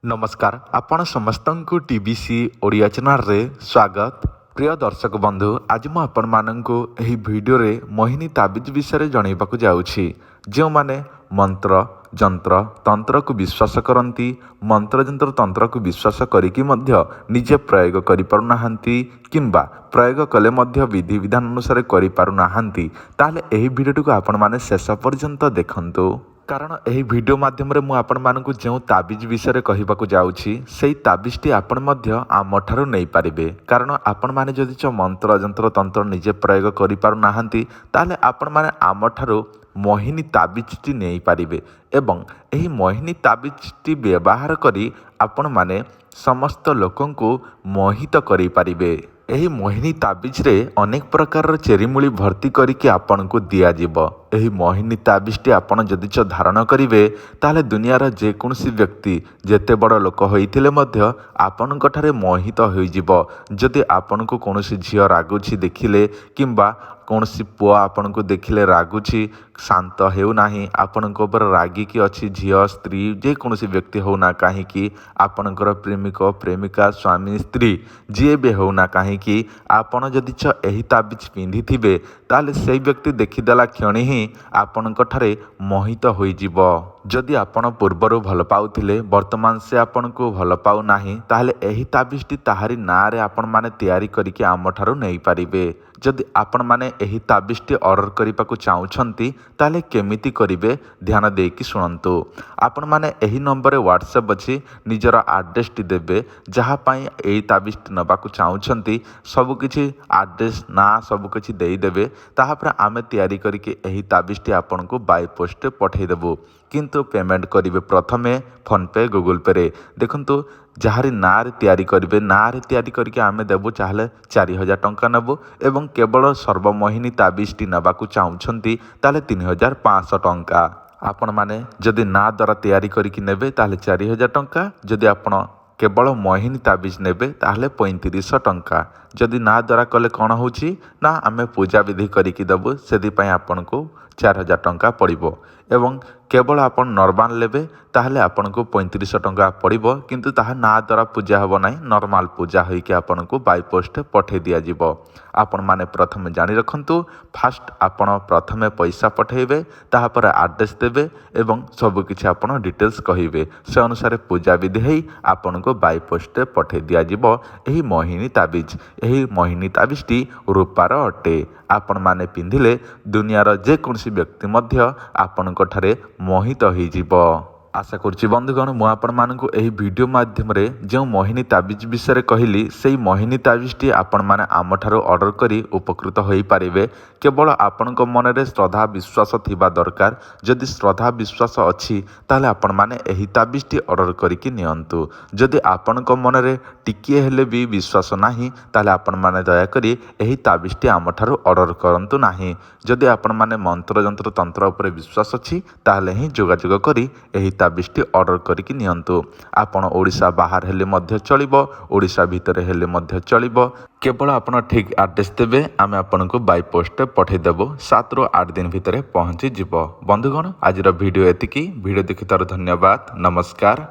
नमस्कार आपण समस्तଙ୍କୁ TBC Odia channel रे स्वागत। प्रिय दर्शक बंधु, आज मु आपण माननकु एही वीडियो रे मोहिनी ताबिज विषय जणाइबाकू जाउछि। जो माने मंत्र जंत्र तंत्र को विश्वास करती, मंत्र जंत्र तंत्र को विश्वास करिकी मध्य निजे प्रयोग करि पारु नाहंती किंबा प्रयोग कले मध्य विधि विधान अनुसार करि पारु नाहंती, ताले एही वीडियो को आपण माने शेष पर्यंत देखंतु। कारण एही वीडियो माध्यम रे मु आपण मानकु जो ताबिज विषय कहबाकू जाउछि सेही ताबिजटी आपण मध्य आमठारु नै पारिबे। कारण आपण माने जदि च मंत्र जंत्र तंत्र निजे प्रयोग करि पारु नाहंती, ताले आपण माने आमठारु मोहिनी ताबिजटी नै पारिबे एवं एही मोहिनी ताबिजटी व्यवहार करी आपण माने समस्त लोकंकु मोहित करि पारिबे। एही मोहिनी ताबिज रे अनेक प्रकार चेरीमूली भर्ती करिके आपनको दिया जिवो। एही मोहिनी ताबिजटी आपण जदि च धारण करिवे, ताले दुनियार जेकोसी व्यक्ति जेते बड़ लोक होइथिले मध्य आपणक ठारे मोहित होई जिवो। जदि आपनको कोनोसी झियो रागुछि देखिले किंबा कोनोसी पुआ आपनको देखिले रागुछि, शांत हेउ नाही, आपनको ऊपर रागिकी अछि झियो स्त्री जेकोसी व्यक्ति होना काहेकि आपणकर प्रेमिक प्रेमिका स्वामी स्त्री जी भी होना काहेकि आपण जदि च एही ताबिज पिंधिथिबे, ताले सेई व्यक्ति देखिदेला क्षणी ही आपणक ठारे मोहित होई जिवो। जदि आपण पूर्वरु भल पाउथिले वर्तमान से आपनको भल पाउ नाही, ताहले एही ताबिजटी ताहारी नारे आपण माने तैयारी करिके आमठारु नै पारिबे। जदि आपण माने एही ताबिजटी ऑर्डर करिपाकू चाहुछंती, ताहले केमिति करिवे ध्यान देकी सुनंतु। आपण माने एही नंबर रे व्हाट्सएप अछि, निजर एड्रेसटी देबे जहा पई एही ताबिजटी नबाकू चाहुछंती, सब किछि एड्रेस ना सब किछि देई देबे। ताहा पर आमे तैयारी करिके एही ताबिजटी आपनको बाय पोस्ट पठेई देबो। किंतु पेमेंट करिवे प्रथमे फोन पे गूगल पे रे। देखंतु जहारी नारे तैयारी करिवे, नारे तैयारी करके आमे देबो चाहले 4000 टंका नेबो एवं केवल सर्वमोहिनी ताबिजटी नबाकू चाहुछंती ताले 3500 टंका। आपण माने जदि ना द्वारा तैयारी करिकी नेबे ताहले 4000 टंका, जदि आपण केवल मोहिनी ताबिज नेबे ताहले 3500 टंका। जदि ना द्वारा कले कौन होची ना आमे पूजा विधि करिकी देबो, सेदि पई आपनको 4000 टंका पड़िबो एवं केवल आपण नॉर्मल लेबे ताहले आपनको 3500 टंका पड़िबो। किंतु ताहा ना द्वारा पूजा हबो नाही, नॉर्मल पूजा होइके आपनको बाय पोस्ट पठे दिया जिवो। आपण माने प्रथमे जानि रखंतु, फास्ट आपण प्रथमे पैसा पठेइबे, ताहा पर एड्रेस देबे एवं सब किछि आपण डिटेल्स कहिबे, से अनुसार पूजा विधि हेई आपनको बाय पोस्ट पठे दिया जिवो एही मोहिनी ताबिज। एही मोहिनी ताबिजटी रूपार अटे। आपण माने पिंधिले दुनियार जेकोसी व्यक्ति मध्य आपणक ठारे मोहित होई जिवो। आशा करुच्ची बंधुगण मु आपण मानकु एही वीडियो माध्यम रे जो मोहिनी ताबिज विषय कहली, सेही मोहिनी ताबिजटी आपण माने आमठारु ऑर्डर करी उपकृत होई पारिबे। केवल आपणक मन रे श्रद्धा विश्वास थिबा दरकार। जदि श्रद्धा विश्वास अछि ताले आपण माने एही ताबिजटी ऑर्डर करिकि नियंतु। जदि आपणक मन रे टिकिए हेले भी विश्वास नाही, ताले आपण माने दया करी एही ताबिजटी आमठारु ऑर्डर करंतु नाही। जदि आपण माने मंत्र जंत्र तंत्र उपरे विश्वास अछि, ताले ही जोगाजोग करी एही ताबिजटी ऑर्डर करिकि नियंतु। आपण ओडिशा बाहर हेले मध्य चलिबो, ओडिशा भितरे हेले मध्य चलिबो। केवल आपण ठीक एड्रेस देबे, आमे आपनको बाय पोस्ट पठे देबो। 7 ରୁ 8 दिन भितरे पहुंची जिवो। बंधुगण आजिर वीडियो एतिकी। वीडियो देखितार धन्यवाद। नमस्कार।